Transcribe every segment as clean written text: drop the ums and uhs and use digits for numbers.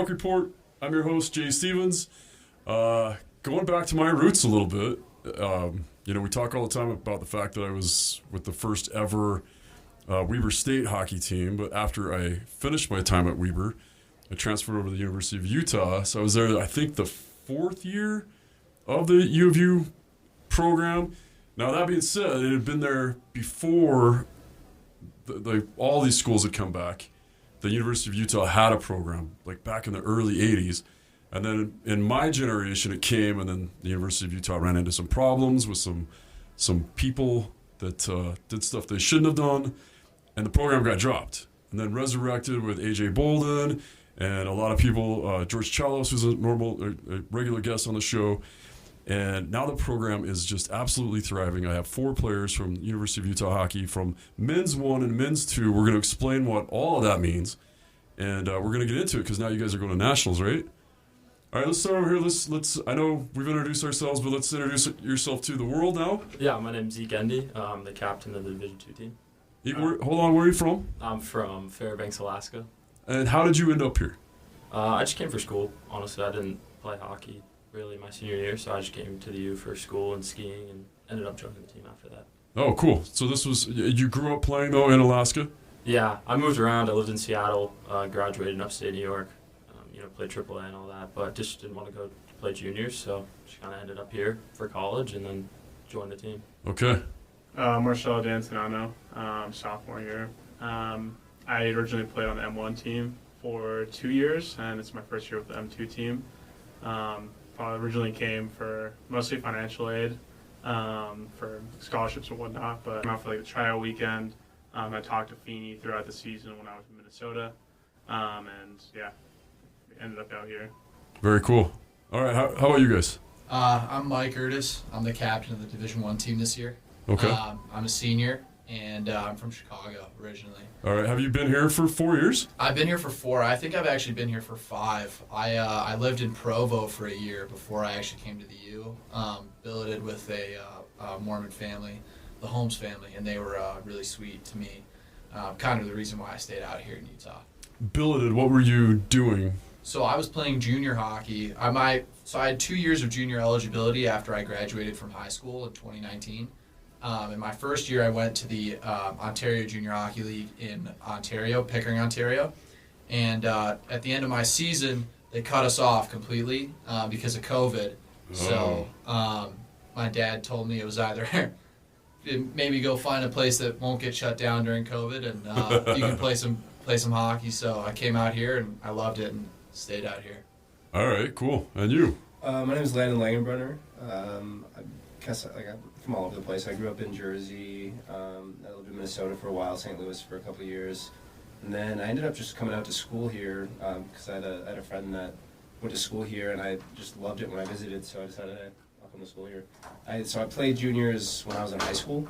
Puck Report. I'm your host, Jay Stevens. Going back to my roots a little bit, we talk all the time about the fact that I was with the first ever Weber State hockey team, but after I finished my time at Weber, I transferred over to the University of Utah. So I was there, I think, the fourth year of the U of U program. Now, that being said, it had been there before all these schools had come back. The University of Utah had a program, like back in the early 80s. And then in my generation, it came, and then the University of Utah ran into some problems with some people that did stuff they shouldn't have done, and the program got dropped. And then resurrected with AJ Bolden and a lot of people, George Chalos, who's a regular guest on the show. And now the program is just absolutely thriving. I have 4 players from University of Utah hockey from men's 1 and men's 2. We're going to explain what all of that means, and we're going to get into it because now you guys are going to nationals, right? All right, let's start over here. Let's. I know we've introduced ourselves, but let's introduce yourself to the world now. Yeah, my name's Zeke Endy. I'm the captain of the Division II team. Hold on, where are you from? I'm from Fairbanks, Alaska. And how did you end up here? I just came for school. Honestly, I didn't play hockey really my senior year, so I just came to the U for school and skiing and ended up joining the team after that. Oh, cool. So you grew up playing, though, in Alaska? Yeah, I moved around. I lived in Seattle, graduated in upstate New York, played AAA and all that, but just didn't want to go play juniors, so just kind of ended up here for college and then joined the team. Okay. Marcelo D'Antonano, sophomore year. I originally played on the M1 team for 2 years, and it's my first year with the M2 team. I originally came for mostly financial aid, for scholarships and whatnot, but I'm out for like the tryout weekend. I talked to Feeney throughout the season when I was in Minnesota, and yeah, we ended up out here. Very cool. All right, how about you guys? I'm Mike Curtis. I'm the captain of the Division I team this year. Okay. I'm a senior, and I'm from Chicago originally. All right, have you been here for 4 years? I've been here for 4. I think I've actually been here for 5. I lived in Provo for a year before I actually came to the U. Billeted with a Mormon family, the Holmes family, and they were really sweet to me. Kind of the reason why I stayed out here in Utah. Billeted, what were you doing? So I was playing junior hockey. I had 2 years of junior eligibility after I graduated from high school in 2019. In my first year, I went to the Ontario Junior Hockey League in Ontario, Pickering, Ontario. And at the end of my season, they cut us off completely because of COVID. Oh. So my dad told me it was either maybe go find a place that won't get shut down during COVID, and you can play some hockey. So I came out here, and I loved it and stayed out here. All right, cool. And you? My name is Landon Langenbrunner. I'm from all over the place. I grew up in Jersey. I lived in Minnesota for a while, St. Louis for a couple of years. And then I ended up just coming out to school here because I had a friend that went to school here, and I just loved it when I visited, so I decided I'll come to school here. So I played juniors when I was in high school,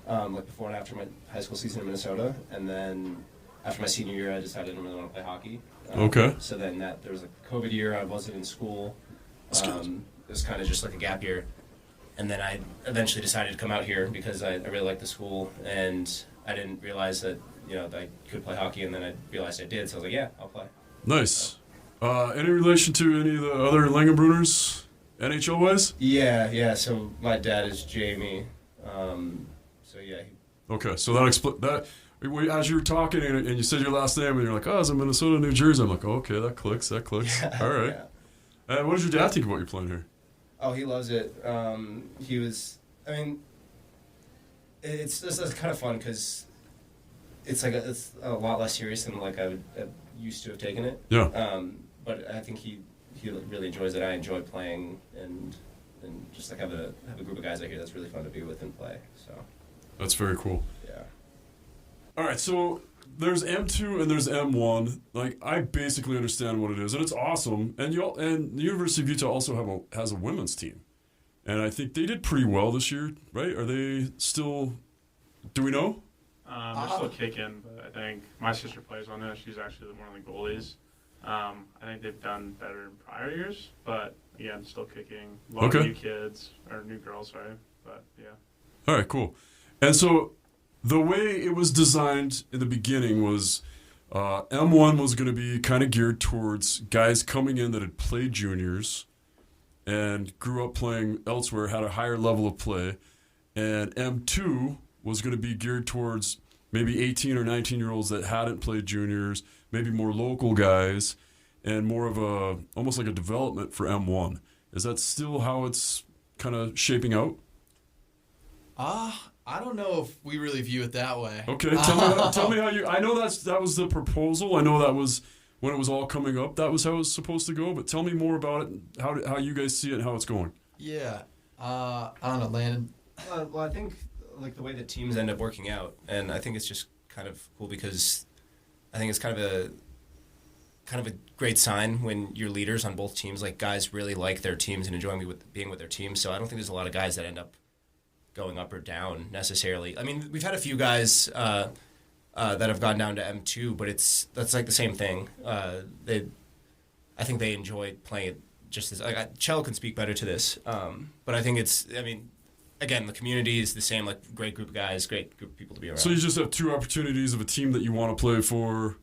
like before and after my high school season in Minnesota. And then after my senior year, I decided I didn't really want to play hockey. Okay. So then there was a COVID year. I wasn't in school. It was kind of just like a gap year. And then I eventually decided to come out here because I really liked the school, and I didn't realize that that I could play hockey, and then I realized I did, so I was like, yeah, I'll play. Nice. Any relation to any of the other Langenbrunners, NHL-wise? Yeah, so my dad is Jamie, so yeah. Okay, so that explains that. As you were talking and you said your last name, and you're like, oh, it's in Minnesota, New Jersey. I'm like, oh, okay, that clicks. Yeah, all right. Yeah. What did your dad think about you playing here? Oh, he loves it. It's kind of fun because it's a lot less serious than like I used to have taken it. Yeah. But I think he really enjoys it. I enjoy playing and just like have a group of guys out here that's really fun to be with and play. So. That's very cool. Yeah. All right, so there's M2 and there's M1. Like, I basically understand what it is, and it's awesome. And the University of Utah also has a women's team, and I think they did pretty well this year, right? Are they still? Do we know? They're still kicking, but I think my sister plays on it. She's actually one of the goalies. I think they've done better in prior years, but again, still kicking. A lot of new kids or new girls, sorry, but yeah. All right, cool. And so the way it was designed in the beginning was M1 was going to be kind of geared towards guys coming in that had played juniors and grew up playing elsewhere, had a higher level of play. And M2 was going to be geared towards maybe 18 or 19-year-olds that hadn't played juniors, maybe more local guys, and more of a, almost like a development for M1. Is that still how it's kind of shaping out? I don't know if we really view it that way. Okay, tell me how you. I know that was the proposal. I know that was when it was all coming up. That was how it was supposed to go. But tell me more about it. How you guys see it and how it's going. Yeah, I don't know, Landon. Well, I think like the way that teams end up working out, and I think it's just kind of cool because I think it's kind of a great sign when your leaders on both teams, like guys, really like their teams and enjoying being with their teams. So I don't think there's a lot of guys that end up going up or down necessarily. I mean, we've had a few guys that have gone down to M2, but that's like the same thing. I think they enjoy playing it just as Chell can speak better to this, but I think again, the community is the same. Like great group of guys, great group of people to be around. So you just have two opportunities of a team that you want to play for.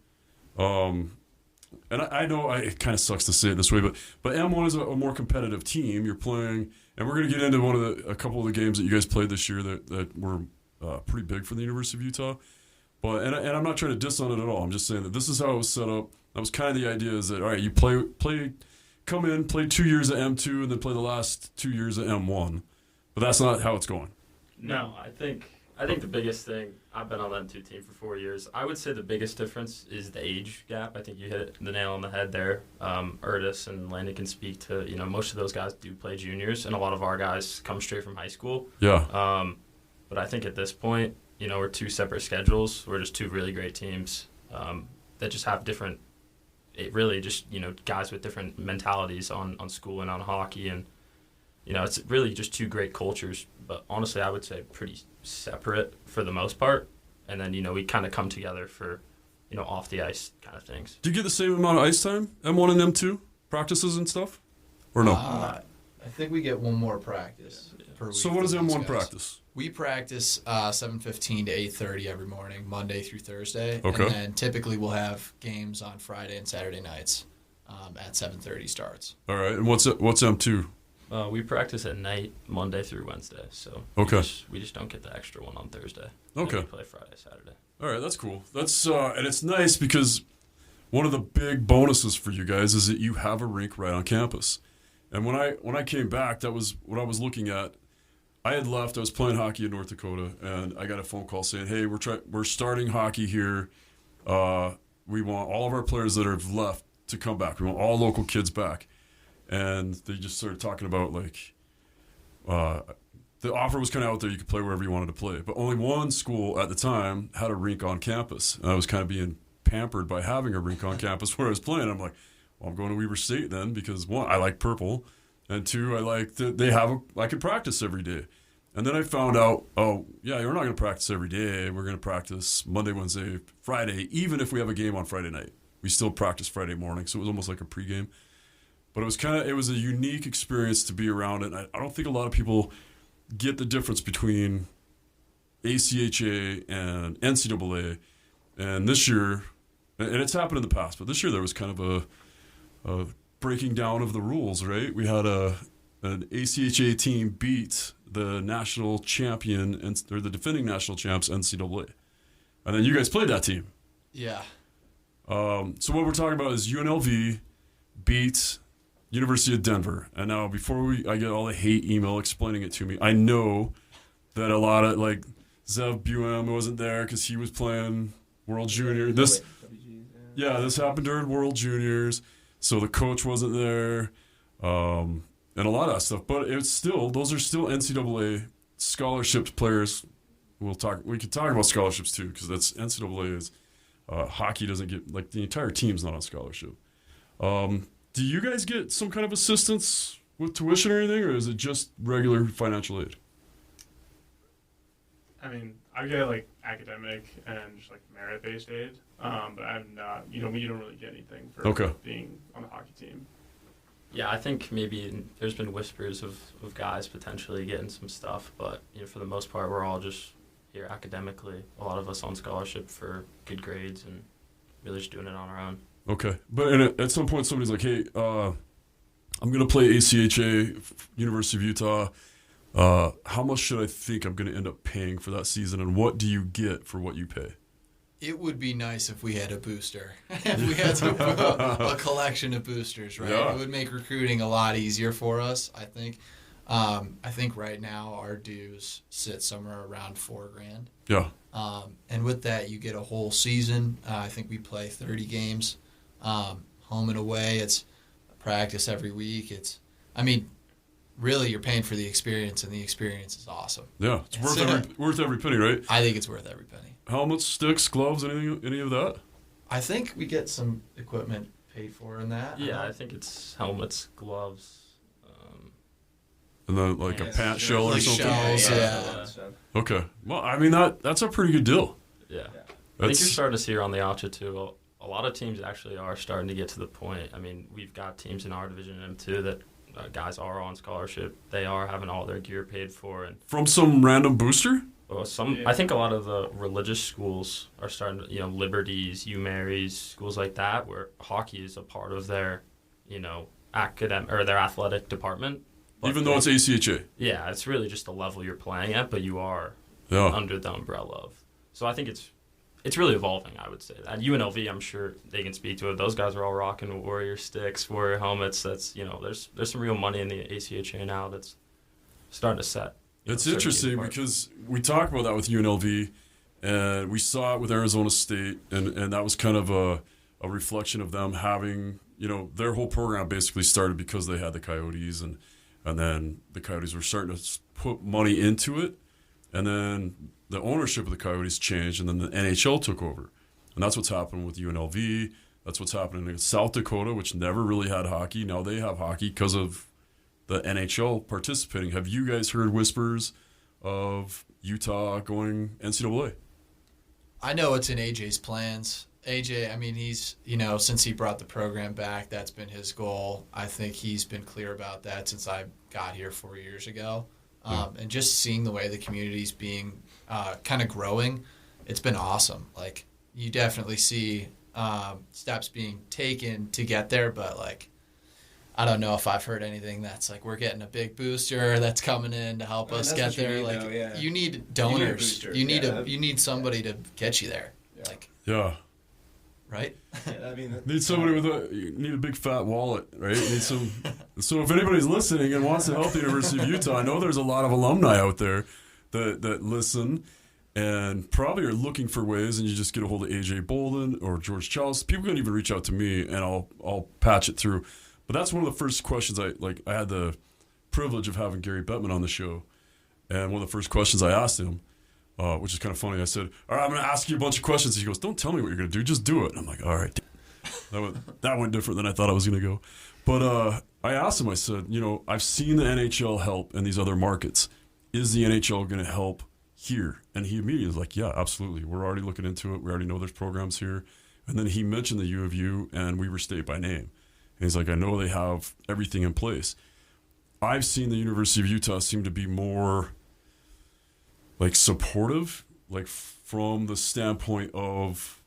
And I know it kind of sucks to say it this way, but M1 is a more competitive team. You're playing, and we're going to get into a couple of the games that you guys played this year that were pretty big for the University of Utah. But and I'm not trying to diss on it at all. I'm just saying that this is how it was set up. That was kind of the idea: is that all right? You come in, play 2 years at M2, and then play the last 2 years at M1. But that's not how it's going. No, I think the biggest thing, I've been on the M2 team for 4 years. I would say the biggest difference is the age gap. I think you hit the nail on the head there. Erdis and Landon can speak to, most of those guys do play juniors, and a lot of our guys come straight from high school. Yeah. But I think at this point, we're two separate schedules. We're just two really great teams that just have different, guys with different mentalities on school and on hockey. And, it's really just two great cultures. But honestly, I would say pretty separate for the most part. And then, we kind of come together for, off the ice kind of things. Do you get the same amount of ice time, M1 and M2, practices and stuff? Or no? I think we get one more practice per week. So what does for those M1 guys. practice? We practice 7:15 to 8:30 every morning, Monday through Thursday. Okay. And then typically we'll have games on Friday and Saturday nights at 7:30 starts. All right. And what's M2? We practice at night, Monday through Wednesday. So Okay. we just don't get the extra one on Thursday. Okay. And we play Friday, Saturday. All right, that's cool. That's and it's nice because one of the big bonuses for you guys is that you have a rink right on campus. And when I came back, that was what I was looking at. I had left. I was playing hockey in North Dakota, and I got a phone call saying, "Hey, we're starting hockey here. We want all of our players that have left to come back. We want all local kids back." And they just started talking about the offer was kind of out there. You could play wherever you wanted to play, but only one school at the time had a rink on campus. And I was kind of being pampered by having a rink on campus where I was playing. I'm like, well, I'm going to Weber State then because one, I like purple, and two, I like that I could practice every day. And then I found out, oh yeah, we're not going to practice every day. We're going to practice Monday, Wednesday, Friday. Even if we have a game on Friday night, we still practice Friday morning. So it was almost like a pregame. But it was a unique experience to be around it. And I don't think a lot of people get the difference between ACHA and NCAA. And this year, and it's happened in the past, but this year there was kind of a breaking down of the rules, right? We had an ACHA team beat the national champion, or the defending national champs, NCAA. And then you guys played that team. Yeah. So what we're talking about is UNLV beat University of Denver. And now before I get all the hate email explaining it to me, I know that a lot of Zev Buem wasn't there because he was playing World Junior. This happened during World Juniors, so the coach wasn't there, and a lot of that stuff. But those are still NCAA scholarship players. We could talk about scholarships too because that's NCAA is hockey doesn't get the entire team's not on scholarship. Do you guys get some kind of assistance with tuition or anything, or is it just regular financial aid? I mean, I get academic and just merit-based aid, but I'm not. You don't really get anything for being on the hockey team. Yeah, I think maybe there's been whispers of guys potentially getting some stuff, but for the most part, we're all just here academically. A lot of us on scholarship for good grades and really just doing it on our own. Okay. But at some point, somebody's like, hey, I'm going to play ACHA, University of Utah. How much should I think I'm going to end up paying for that season, and what do you get for what you pay? It would be nice if we had a booster. If we had a collection of boosters, right? Yeah. It would make recruiting a lot easier for us, I think. I think right now our dues sit somewhere around $4,000. Yeah. And with that, you get a whole season. I think we play 30 games, home and away. It's practice every week. Really, you're paying for the experience, and the experience is awesome. Yeah. It's worth every penny, right? I think it's worth every penny. Helmets, sticks, gloves, any of that? I think we get some equipment paid for in that. Yeah, I think it's helmets, gloves. And then like a pant shell or like something? shells, Yeah. Okay. Well, I mean, that's a pretty good deal. Yeah. I think That's- you're starting to see around the ACHA too. A lot of teams actually are starting to get to the point. I mean, we've got teams in our division M2 that guys are on scholarship. They are having all their gear paid for, and From some random booster? I think a lot of the religious schools are starting to, Liberties, U-Marys, schools like that, where hockey is a part of their, academic or their athletic department. But Even though it's ACHA? yeah, it's really just the level you're playing at, but you are Yeah. under the umbrella of. So I think it's really evolving, I would say. At UNLV, I'm sure they can speak to it. Those guys are all rocking Warrior sticks, Warrior helmets. That's, there's some real money in the ACHA now that's starting to set. It's certain interesting apart. because we talked about that with UNLV, and we saw it with Arizona State, and that was kind of a reflection of them having, their whole program basically started because they had the Coyotes, and then the Coyotes were starting to put money into it, and then the ownership of the Coyotes changed, and then the NHL took over. And that's what's happened with UNLV. That's what's happening in South Dakota, which never really had hockey. Now they have hockey because of the NHL participating. Have you guys heard whispers of Utah going NCAA? I know it's in AJ's plans. AJ, I mean, he's, since he brought the program back, that's been his goal. I think he's been clear about that since I got here 4 years ago. And just seeing the way the community's being kind of growing, it's been awesome. Like, you definitely see steps being taken to get there, but, I don't know if I've heard anything that's like, we're getting a big booster that's coming in to help us get there. You need donors. You need somebody to get you there. Yeah. Right? Need somebody you need a big fat wallet, right? Need some. So if anybody's listening and wants to help the University of Utah, I know there's a lot of alumni out there that listen and probably are looking for ways, and you just get a hold of AJ Bolden or George Chalice. People can even reach out to me, and I'll patch it through. But that's one of the first questions I had the privilege of having Gary Bettman on the show, and one of the first questions I asked him, which is kind of funny, I said, all right, I'm going to ask you a bunch of questions. He goes, don't tell me what you're going to do, just do it. And I'm like, all right. That went different than I thought I was going to go. But I asked him, I said, I've seen the NHL help in these other markets. Is the NHL going to help here? And he immediately was like, yeah, absolutely. We're already looking into it. We already know there's programs here. And then he mentioned the U of U and Weber State by name. And he's like, I know they have everything in place. I've seen the University of Utah seem to be more supportive, from the standpoint of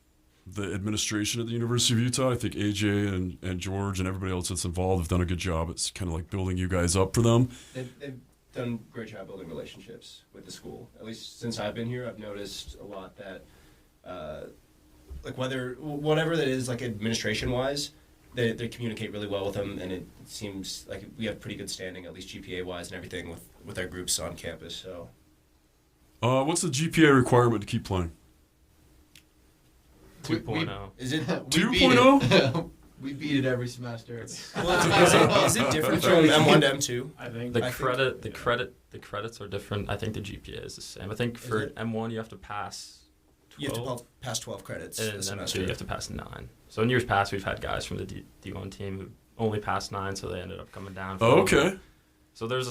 the administration at the University of Utah. I think AJ and George and everybody else that's involved have done a good job. It's kind of like building you guys up for them. They've done a great job building relationships with the school. At least since I've been here, I've noticed a lot that, whatever that is, administration-wise, they communicate really well with them, and it seems like we have pretty good standing, at least GPA-wise and everything, with our groups on campus. So, what's the GPA requirement to keep playing? 2.0. Is it 2.0? We beat it every semester. is it different from M1 to M2? I think The credits are different. I think the GPA is the same. I think for M1 you have to pass 12. You have to pass 12 credits And a in semester. M2 you have to pass 9. So in years past we've had guys from the D1 team who only passed 9, so they ended up coming down. Oh, okay. So there's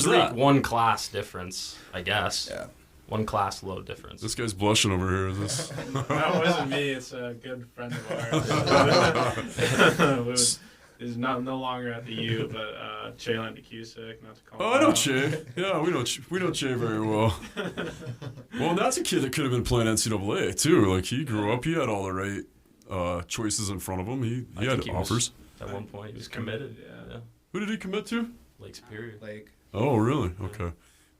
that. one class difference, I guess. Yeah. One class load difference. This guy's blushing over here. That wasn't me. It's a good friend of ours. Is no longer at the U, but Jalen DeCusick, not to call him Oh, I know out. Che. Yeah, we know Che very well. Well, and that's a kid that could have been playing NCAA too. He grew up. He had all the right choices in front of him. He I had think he was- offers. At one point, he was committed. Yeah. Yeah. Who did he commit to? Lake Superior. Like, Oh, really? Okay.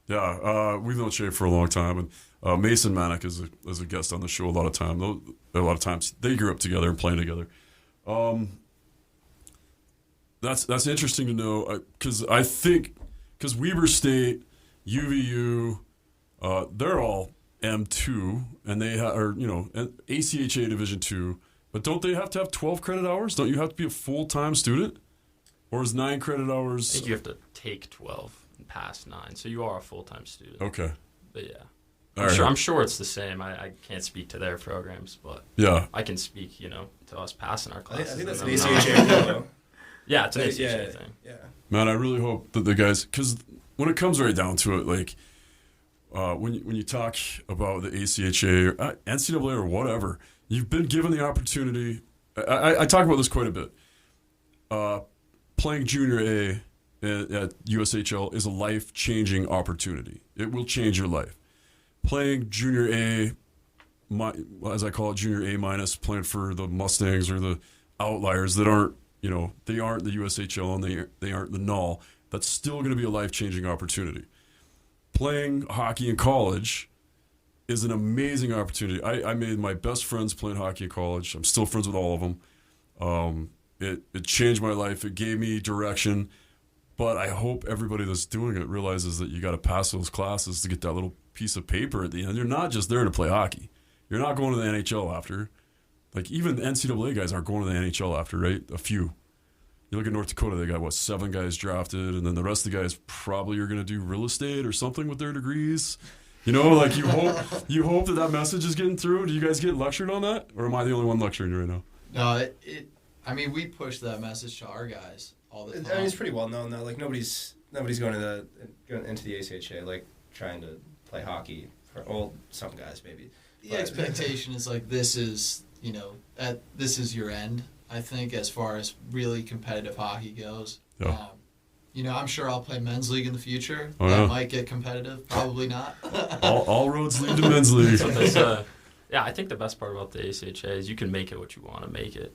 Yeah, we've known Shay for a long time, and Mason Manick is a guest on the show a lot of times. They grew up together and playing together. That's interesting to know because I think Weber State, UVU, they're all M2 and they are ACHA Division 2, but don't they have to have 12 credit hours? Don't you have to be a full-time student, or is 9 credit I hours? think you have to take 12 and pass 9, so you are a full-time student. Okay. But yeah. All right. I'm sure it's the same. I can't speak to their programs, but Yeah. I can speak, to us passing our I classes. think that's an and them ACHA not. thing, though. Yeah, it's an ACHA Yeah, thing. yeah. Man, I really hope that the guys, because when it comes right down to it, like when you talk about the ACHA or NCAA or whatever, you've been given the opportunity. I talk about this quite a bit. Playing junior A at USHL is a life-changing opportunity. It will change your life. Playing junior A, as I call it, junior A minus, playing for the Mustangs or the outliers that aren't, they aren't the USHL and they aren't the NUL. That's still going to be a life-changing opportunity. Playing hockey in college is an amazing opportunity. I made my best friends playing hockey in college. I'm still friends with all of them. It changed my life. It gave me direction. But I hope everybody that's doing it realizes that you got to pass those classes to get that little piece of paper at the end. You're not just there to play hockey. You're not going to the NHL after. Like, even the NCAA guys aren't going to the NHL after, right? A few. You look at North Dakota, they got, 7 guys drafted, and then the rest of the guys probably are going to do real estate or something with their degrees. You hope that message is getting through. Do you guys get lectured on that? Or am I the only one lecturing you right now? No, we push that message to our guys all the time. I mean, it's pretty well known though. Like nobody's going into the ACHA like trying to play hockey. Some guys maybe. The expectation is like this is your end. I think as far as really competitive hockey goes. Yeah. I'm sure I'll play men's league in the future. Oh, That yeah. might get competitive. Probably not. All roads lead to men's league. So this, yeah, I think the best part about the ACHA is you can make it what you want to make it.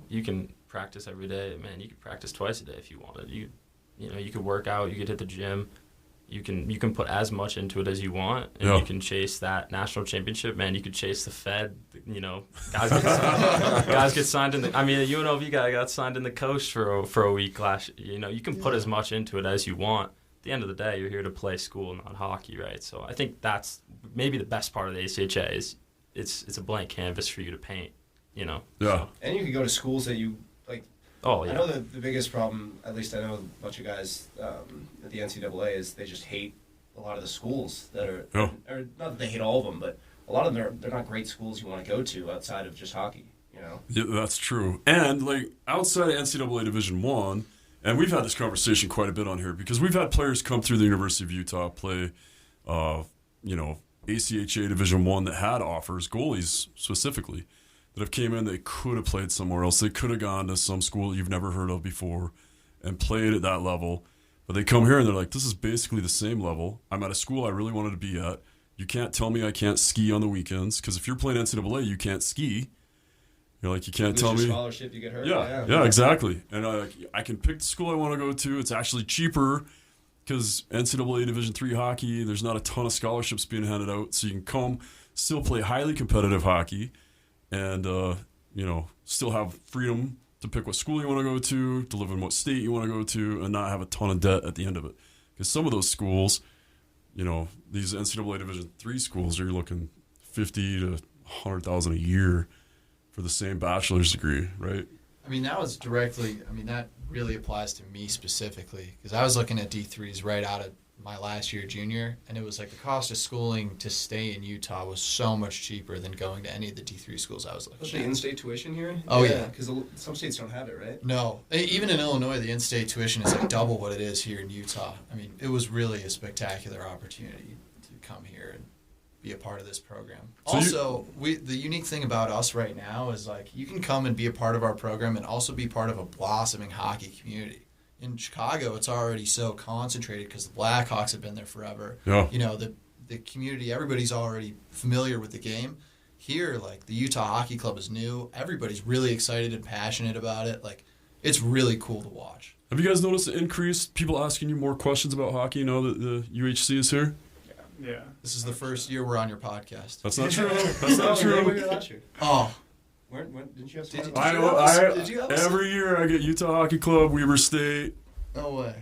You can practice every day. Man, you could practice twice a day if you wanted. You could work out. You could hit the gym. You can put as much into it as you want, and you can chase that national championship. Man, you could chase the Fed. Guys get signed in the. I mean, a UNLV guy got signed in the coast for a week last. You can put as much into it as you want. At the end of the day, you're here to play school, not hockey, right? So I think that's maybe the best part of the ACHA is it's a blank canvas for you to paint. Yeah. So, And you can go to schools that you like. oh yeah. I know the biggest problem, at least I know a bunch of guys at the NCAA, is they just hate a lot of the schools that are, or not that they hate all of them, but a lot of them they're not great schools you want to go to outside of just hockey. Yeah, that's true. And like outside of NCAA Division I, and we've had this conversation quite a bit on here because we've had players come through the University of Utah play, ACHA Division I that had offers, goalies specifically, that have came in. They could have played somewhere else. They could have gone to some school you've never heard of before and played at that level. But they come here and they're like, this is basically the same level. I'm at a school I really wanted to be at. You can't tell me I can't ski on the weekends because if you're playing NCAA, you can't ski. You're like, you can't tell me. Scholarship, you get hurt. Yeah, exactly. And I can pick the school I want to go to. It's actually cheaper because NCAA Division III hockey, there's not a ton of scholarships being handed out. So you can come, still play highly competitive hockey, and still have freedom to pick what school you want to go to live in what state you want to go to, and not have a ton of debt at the end of it. Because some of those schools, these NCAA Division III schools, you're looking $50,000 to $100,000 a year for the same bachelor's degree, right? I mean, that really applies to me specifically because I was looking at D3s right out of my last year junior, and it was like the cost of schooling to stay in Utah was so much cheaper than going to any of the D3 schools I was looking What's at. the in-state tuition here? Oh, yeah. Because some states don't have it, right? No. Even in Illinois, the in-state tuition is like double what it is here in Utah. I mean, it was really a spectacular opportunity to come here and be a part of this program. So Also, the unique thing about us right now is like you can come and be a part of our program and also be part of a blossoming hockey community. In Chicago, it's already so concentrated because the Blackhawks have been there forever. Yeah. The community, everybody's already familiar with the game. here, like, the Utah Hockey Club is new. Everybody's really excited and passionate about it. Like, it's really cool to watch. Have you guys noticed the increase? People asking you more questions about hockey now that the UHC is here? Yeah. This is the first year we're on your podcast. That's not true. That's not We were true. here last year. Oh, Didn't you have Did some? you- I know. Did you have a- Every year I get Utah Hockey Club, Weber State. no way.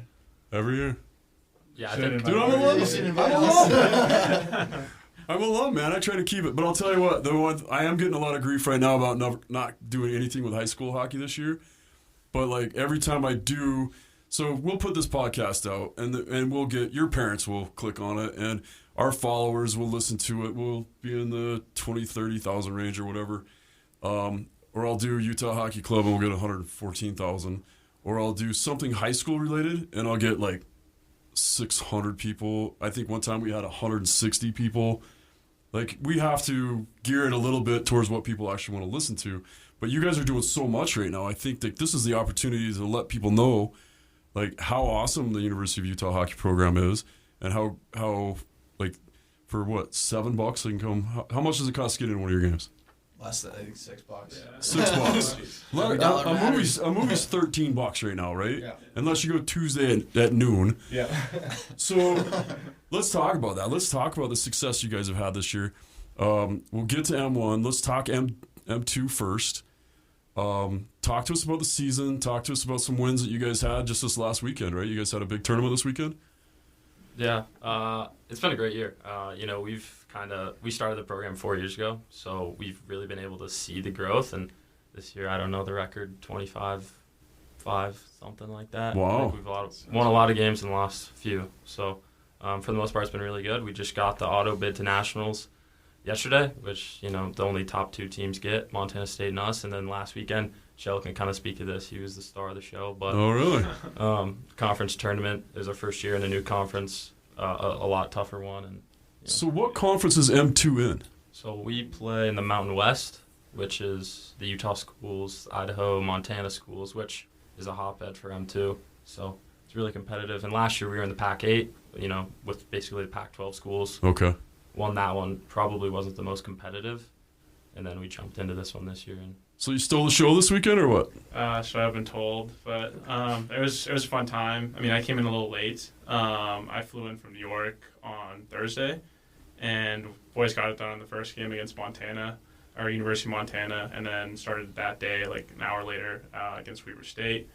Every year. Yeah, I Should've think Dude, I'm invited alone. you. You should I'm invite alone. us. I'm alone, man. I try to keep it, but I'll tell you what. The one I am getting a lot of grief right now about not doing anything with high school hockey this year. But like every time I do, so we'll put this podcast out, and we'll get your parents will click on it, and our followers will listen to it. We'll be in the 20, 30,000 range or whatever. Or I'll do Utah Hockey Club and we'll get 114,000. Or I'll do something high school related and I'll get like 600 people. I think one time we had 160 people. Like, we have to gear it a little bit towards what people actually want to listen to. But you guys are doing so much right now. I think that this is the opportunity to let people know, like, how awesome the University of Utah hockey program is, and how like, for what, $7 they can come. How much does it cost to get in one of your games? Less than, I think, $6. Yeah. $6. Every dollar a matters. movie's $13 right now, right? Yeah. Unless you go Tuesday at noon. Yeah. So let's talk about that. Let's talk about the success you guys have had this year. We'll get to M1. Let's talk M2 first. Talk to us about the season. Talk to us about some wins that you guys had just this last weekend, right? You guys had a big tournament this weekend? Yeah, it's been a great year. We started the program 4 years ago, so we've really been able to see the growth. And this year, I don't know the record, 25-5, something like that. Wow. I think we've won a lot of games and lost a few. So for the most part, it's been really good. We just got the auto bid to nationals yesterday, which, the only top two teams get, Montana State and us. And then last weekend, Shell can kind of speak to this. He was the star of the show. But Oh, really? conference tournament is our first year in a new conference, a lot tougher one. And So what conference is M2 in? so we play in the Mountain West, which is the Utah schools, Idaho, Montana schools, which is a hotbed for M2. So it's really competitive. And last year we were in the Pac-8, with basically the Pac-12 schools. Okay. Won that one. Probably wasn't the most competitive. And then we jumped into this one this year. And So you stole the show this weekend or what? So I've been told, but it was a fun time. I mean, I came in a little late. I flew in from New York on Thursday, and boys got it done in the first game against Montana, or University of Montana, and then started that day like an hour later against Weber State,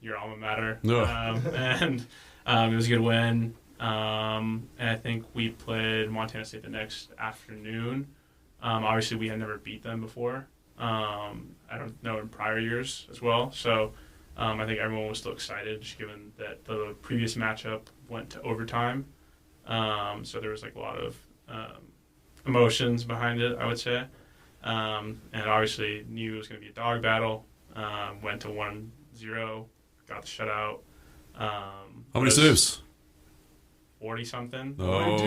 your alma mater. Yeah. And it was a good win. And I think we played Montana State the next afternoon. Obviously, we had never beat them before. I don't know in prior years as well. So I think everyone was still excited, just given that the previous matchup went to overtime. So there was like a lot of emotions behind it, I would say. And obviously knew it was going to be a dog battle. Went to 1-0, got the shutout. How many saves? 40-something. Oh,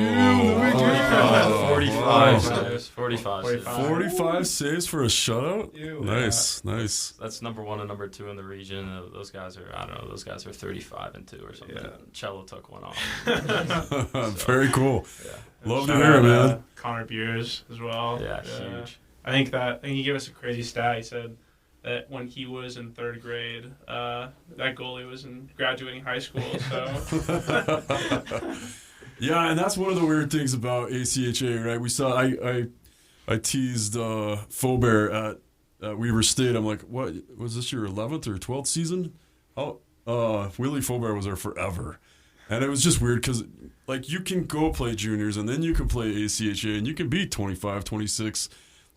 Oh, 45 saves. 45 saves. 45 saves for a shutout? Ew. Nice, nice. That's number one and number two in the region. Those guys are, I don't know, those guys are 35-2 or something. Yeah. Cello took one off. Very cool. Yeah. Love to Shout hear it, out, man. Connor Beers as well. Yeah, huge. I think he gave us a crazy stat. He said that when he was in third grade, that goalie was in graduating high school. So Yeah, and that's one of the weird things about ACHA, right? We saw I teased Faubert at Weber State. I'm like, what was this your 11th or 12th season? Oh, Willie Faubert was there forever, and it was just weird because like you can go play juniors and then you can play ACHA and you can be 25, 26.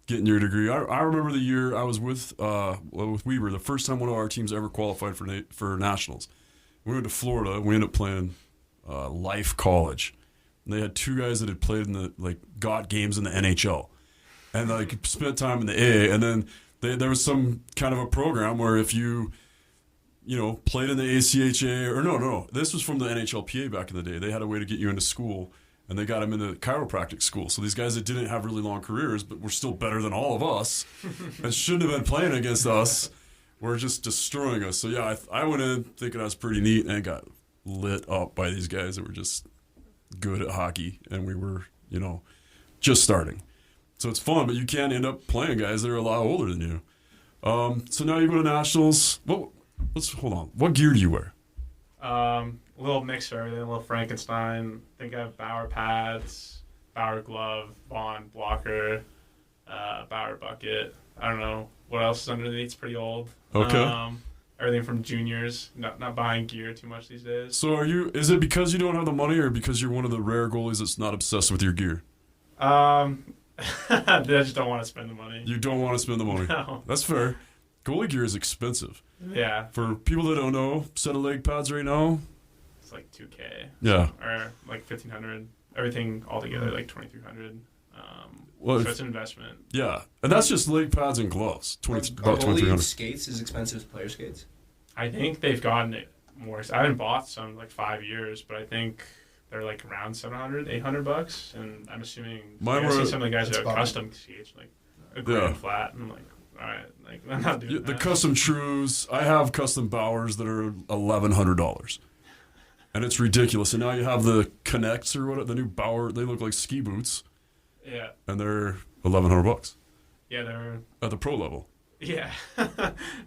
Getting your degree. I remember the year I was with Weber, the first time one of our teams ever qualified for nationals. We went to Florida. We ended up playing Life College. And they had two guys that had played in got games in the NHL, and spent time in the A. And then there was some kind of a program where if you played in the ACHA or no, this was from the NHLPA back in the day. They had a way to get you into school. And they got him into chiropractic school. So these guys that didn't have really long careers, but were still better than all of us, and shouldn't have been playing against us, were just destroying us. So yeah, I went in thinking I was pretty neat, and got lit up by these guys that were just good at hockey, and we were, just starting. So it's fun, but you can end up playing guys that are a lot older than you. So now you go to nationals. Let's hold on. What gear do you wear? A little mix of everything, a little Frankenstein. I think I have Bauer pads, Bauer glove, Vaughn blocker, Bauer bucket. I don't know what else is underneath. It's pretty old. Okay. Everything from juniors. Not buying gear too much these days. So is it because you don't have the money or because you're one of the rare goalies that's not obsessed with your gear? I just don't want to spend the money. You don't want to spend the money. No. That's fair. Goalie gear is expensive. Yeah, For people that don't know, set of leg pads right now. it's like $2,000. Yeah. Or like $1,500. Everything all together like $2,300. Well, So it's an investment. yeah, and that's just leg pads and gloves. Are About goalie 2,300. skates as expensive as player skates? I think they've gotten it more. I haven't bought some in like 5 years, but I think they're like around $700, $800, and I'm assuming Mine I see were- some of the guys That's that are about custom skates like a grand Yeah. flat, and I'm like, all right, like I'm not doing Yeah, the that. custom Trues, I have custom Bowers that are $1,100, and it's ridiculous. And now you have the Connects or what? The new Bauer, they look like ski boots, Yeah, and they're $1,100 yeah, they're at the pro level. yeah.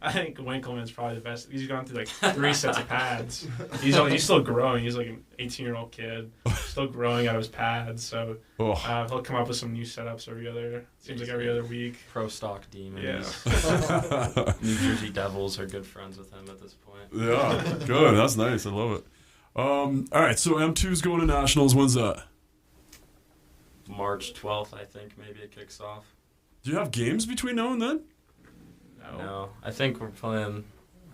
I think Winkleman's probably the best. He's gone through like 3 sets of pads. He's still growing. He's like an 18-year-old kid, still growing out of his pads. So Oh, he'll come up with some new setups every other week. Pro stock demons. Yeah. New Jersey Devils are good friends with him at this point. yeah, good. That's nice. I love it. All right, so M2's going to nationals. When's that? March 12th, I think, maybe it kicks off. Do you have games between now and then? No, I think we're playing.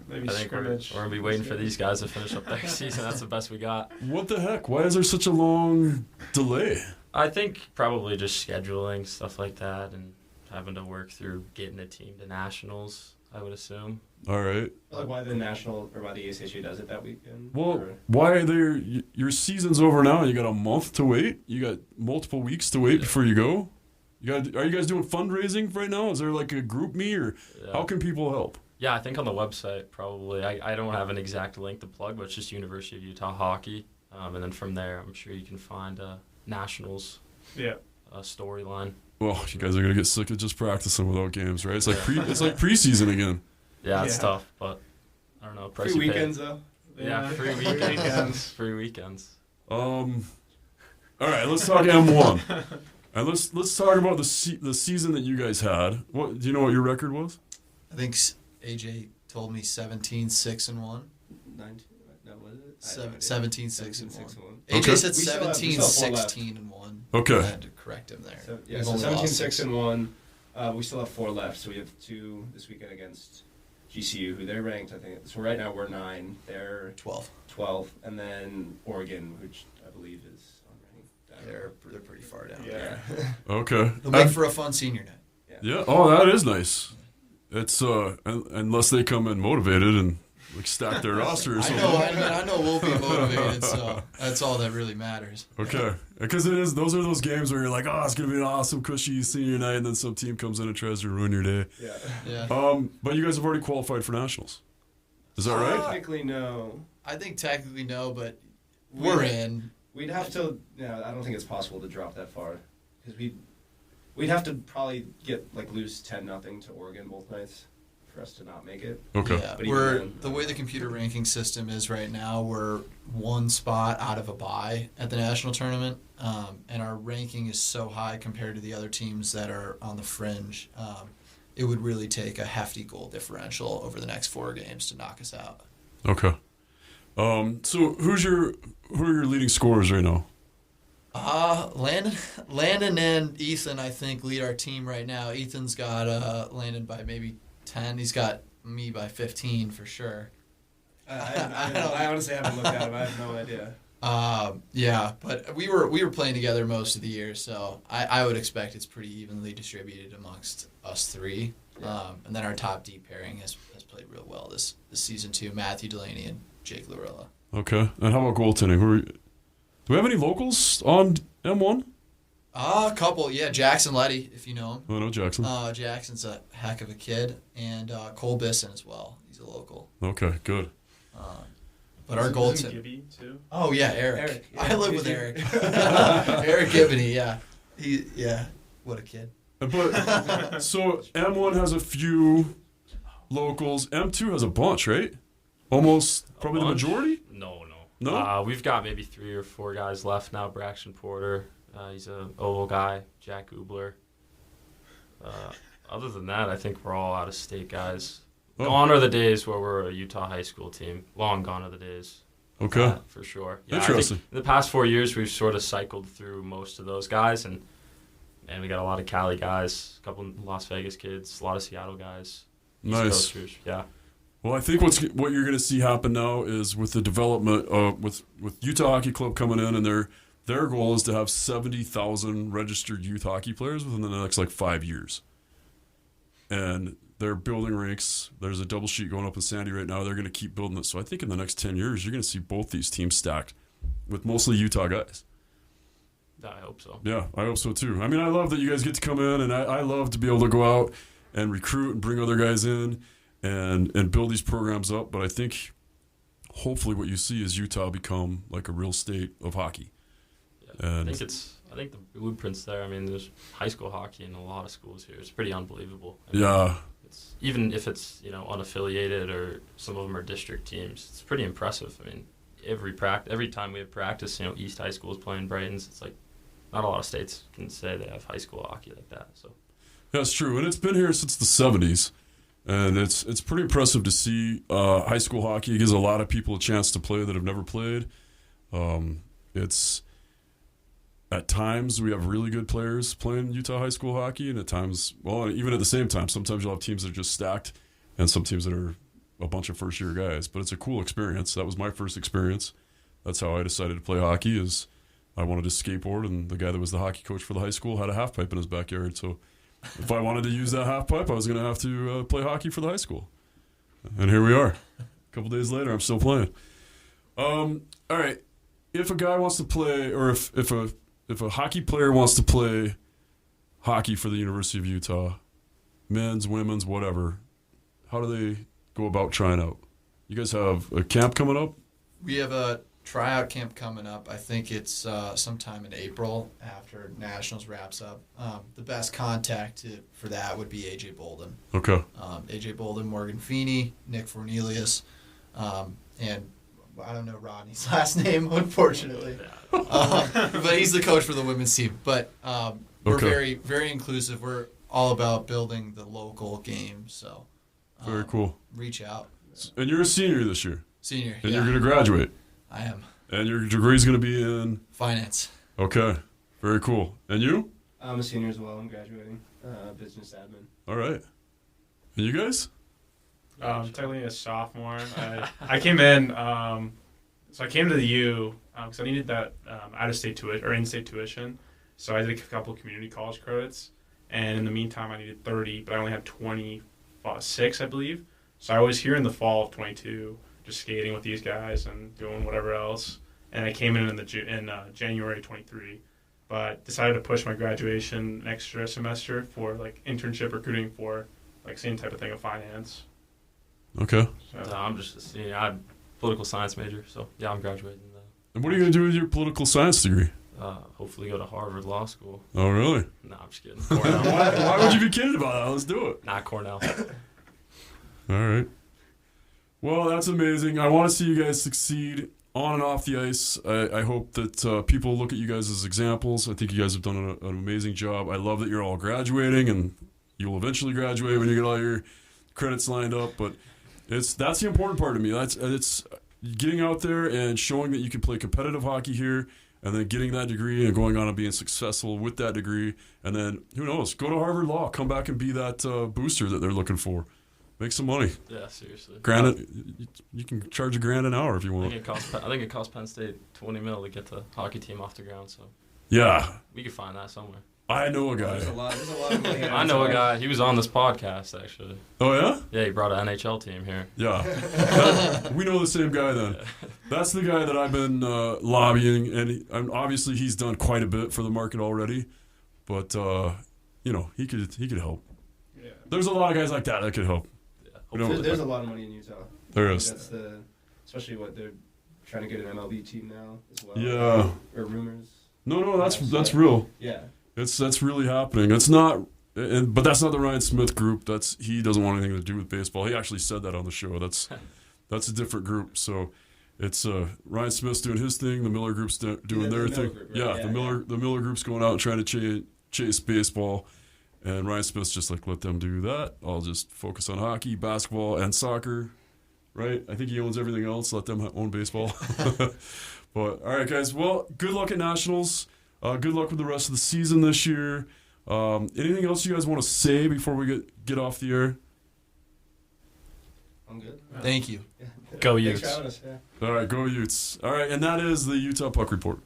Maybe I think we're scrimmage. going to be waiting for these guys to finish up their season. That's the best we got. What the heck? Why is there such a long delay? I think probably just scheduling, stuff like that, and having to work through getting a team to nationals, I would assume. All right. Like why the national or why the ACHA does it that weekend? Well, Or- why are there? Your season's over now. You got a month to wait. You got multiple weeks to wait before you go. Are you guys doing fundraising right now? Is there like a group me or Yeah. how can people help? Yeah, I think on the website probably. I don't have an exact link to plug, but it's just University of Utah Hockey. And then from there, I'm sure you can find nationals Yeah. storyline. Well, you guys are gonna get sick of just practicing without games, right? It's like it's like preseason again. Yeah, it's Yeah. tough, but I don't know. Price Free you pay. weekends though. Yeah, free weekends. Free weekends. All right, let's talk M1, and let's talk about the season that you guys had. What do you know? What your record was? I think AJ told me 17-6-1. 19. No, was it? 17-6-1. Okay. AJ said We still have 4 left. 17-16-1. Okay. I had to correct him there. So, yeah, We've so only lost 17-6-1. We still have 4 left, so we have 2 this weekend against GCU, who they're ranked. I think so. Right now we're 9. They're 12. 12, and then Oregon, which I believe is unranked. They're pretty far down. Yeah. Okay. They'll make for a fun senior night. Yeah. Oh, that is nice. It's unless they come in motivated and like stack their roster or I something. know. I know we'll be motivated, so that's all that really matters. Okay, because those are those games where you're like, oh, it's gonna be an awesome, cushy senior night, and then some team comes in and tries to ruin your day. Yeah. Yeah. But you guys have already qualified for nationals. Is that right? Technically, no. I think technically no, but we're in. We'd have to. No, I don't think it's possible to drop that far, because we'd have to probably lose 10-0 to Oregon both nights for us to not make it. Okay. Yeah, But even then, the way the computer ranking system is right now, we're 1 spot out of a bye at the national tournament, and our ranking is so high compared to the other teams that are on the fringe. It would really take a hefty goal differential over the next 4 games to knock us out. Okay. So who are your leading scorers right now? Landon and Ethan, I think, lead our team right now. Ethan's got Landon by maybe 10. He's got me by 15 for sure. I honestly haven't looked at him. I have no idea. Yeah, but we were playing together most of the year, so I would expect it's pretty evenly distributed amongst us 3. Yeah. And then our top D pairing has played real well this season too. Matthew Delaney and Jake Lorella. Okay. And how about goaltending? Do we have any locals on M1? A couple, yeah. Jackson Letty, if you know him. Oh, no, Jackson. Jackson's a heck of a kid, and Cole Bisson as well. He's a local. Okay, good. But our Isn't goaltender. Gibby too. Oh yeah, Eric. Eric, I yeah. live with Eric. Eric Gibney, yeah. What a kid. But so M1 has a few locals. M2 has a bunch, right? Almost probably the bunch? majority. No. No? We've got maybe 3 or 4 guys left now. Braxton Porter, he's a oval guy. Jack Gubler. Other than that, I think we're all out-of-state guys. Oh. Gone are the days where we're a Utah high school team. Long gone are the days. Okay. That, for sure. Yeah, Interesting. I think in the past 4 years, we've sort of cycled through most of those guys, and we got a lot of Cali guys, a couple Las Vegas kids, a lot of Seattle guys, East Nice. Coasters. Yeah. Well, I think what you're going to see happen now is with the development with Utah Hockey Club coming in, and their goal is to have 70,000 registered youth hockey players within the next 5 years. And they're building rinks. There's a double sheet going up in Sandy right now. They're going to keep building it. So I think in the next 10 years, you're going to see both these teams stacked with mostly Utah guys. I hope so. Yeah, I hope so too. I mean, I love that you guys get to come in, and I love to be able to go out and recruit and bring other guys in and build these programs up. But I think hopefully what you see is Utah become like a real state of hockey. Yeah, And I think the blueprint's there. I mean, there's high school hockey in a lot of schools here. It's pretty unbelievable. I mean, yeah, even if it's unaffiliated or some of them are district teams, it's pretty impressive. I mean, every time we have practice, East High School is playing Brightons. It's like not a lot of states can say they have high school hockey like that. So that's true, and it's been here since the '70s, and it's pretty impressive to see high school hockey. It gives a lot of people a chance to play that have never played. It's at times we have really good players playing Utah high school hockey, and at times, well, even at the same time, sometimes you'll have teams that are just stacked, and some teams that are a bunch of first-year guys. But it's a cool experience. That was my first experience. That's how I decided to play hockey. Is I wanted to skateboard, and the guy that was the hockey coach for the high school had a half pipe in his backyard. So if I wanted to use that half pipe, I was going to have to play hockey for the high school. And here we are. A couple days later, I'm still playing. All right. If a guy wants to play, or if a hockey player wants to play hockey for the University of Utah, men's, women's, whatever, how do they go about trying out? You guys have a camp coming up? We have a tryout camp coming up. I think it's sometime in April after Nationals wraps up. The best contact for that would be AJ Bolden. Okay. AJ Bolden, Morgan Feeney, Nick Fornelius, and I don't know Rodney's last name, unfortunately. But he's the coach for the women's team. But we're Okay. very, very inclusive. We're all about building the local game. So Very cool. reach out. And you're a senior this year, Senior. and yeah, you're going to graduate, I am. and your degree's going to be in. Finance. Okay. Very cool. And you? I'm a senior as well. I'm graduating business admin. All right. And you guys? Technically a sophomore. I came in, so I came to the U because I needed that out-of-state tuition or in-state tuition. So I did a couple of community college credits, and in the meantime, I needed 30, but I only had 26, I believe. So I was here in the fall of 22, just skating with these guys and doing whatever else. And I came in January 23, but decided to push my graduation an extra semester for like internship recruiting for like same type of thing of finance. Okay. No, I'm just a senior. I'm a political science major, so yeah, I'm graduating. And what are you going to do with your political science degree? Hopefully go to Harvard Law School. Oh, really? No, I'm just kidding. Cornell. Why would you be kidding about that? Let's do it. Not Cornell. All right. Well, that's amazing. I want to see you guys succeed on and off the ice. I hope that people look at you guys as examples. I think you guys have done an amazing job. I love that you're all graduating, and you'll eventually graduate when you get all your credits lined up. But that's the important part to me. It's getting out there and showing that you can play competitive hockey here, and then getting that degree and going on and being successful with that degree. And then, who knows, go to Harvard Law, come back and be that booster that they're looking for. Make some money. Yeah, seriously. Granted, you can charge $1,000 an hour if you I want. think it cost Penn State $20 million to get the hockey team off the ground, so Yeah, we could find that somewhere. I know a guy. There's a lot of money. I know a guy. He was on this podcast, actually. Oh, yeah? Yeah, he brought an NHL team here. Yeah. We know the same guy then. That's the guy that I've been lobbying, and obviously he's done quite a bit for the market already, but, he could help. Yeah. There's a lot of guys like that could help. Yeah, You know, There's a lot of money in Utah. There is. That's especially what they're trying to get an MLB team now as well. Yeah. Or rumors. No, that's real. Yeah. That's really happening. It's not but that's not the Ryan Smith group. He doesn't want anything to do with baseball. He actually said that on the show. That's a different group. So it's Ryan Smith's doing his thing. The Miller group's doing their thing. Group, right? The Miller group's going out and trying to chase baseball. And Ryan Smith's just like, let them do that. I'll just focus on hockey, basketball, and soccer. Right? I think he owns everything else. Let them own baseball. But, all right, guys. Well, good luck at Nationals. Good luck with the rest of the season this year. Anything else you guys want to say before we get off the air? I'm good. Thank you. Go Thanks Utes. for having us. Yeah. All right, go Utes. All right, and that is the Utah Puck Report.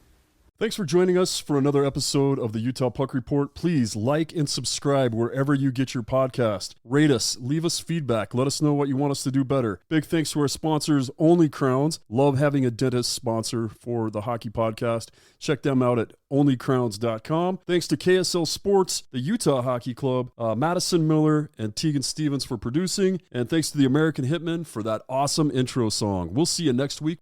Thanks for joining us for another episode of the Utah Puck Report. Please like and subscribe wherever you get your podcast. Rate us, leave us feedback, let us know what you want us to do better. Big thanks to our sponsors, Only Crowns. Love having a dentist sponsor for the hockey podcast. Check them out at onlycrowns.com. Thanks to KSL Sports, the Utah Hockey Club, Madison Miller, and Tegan Stevens for producing. And thanks to the American Hitmen for that awesome intro song. We'll see you next week.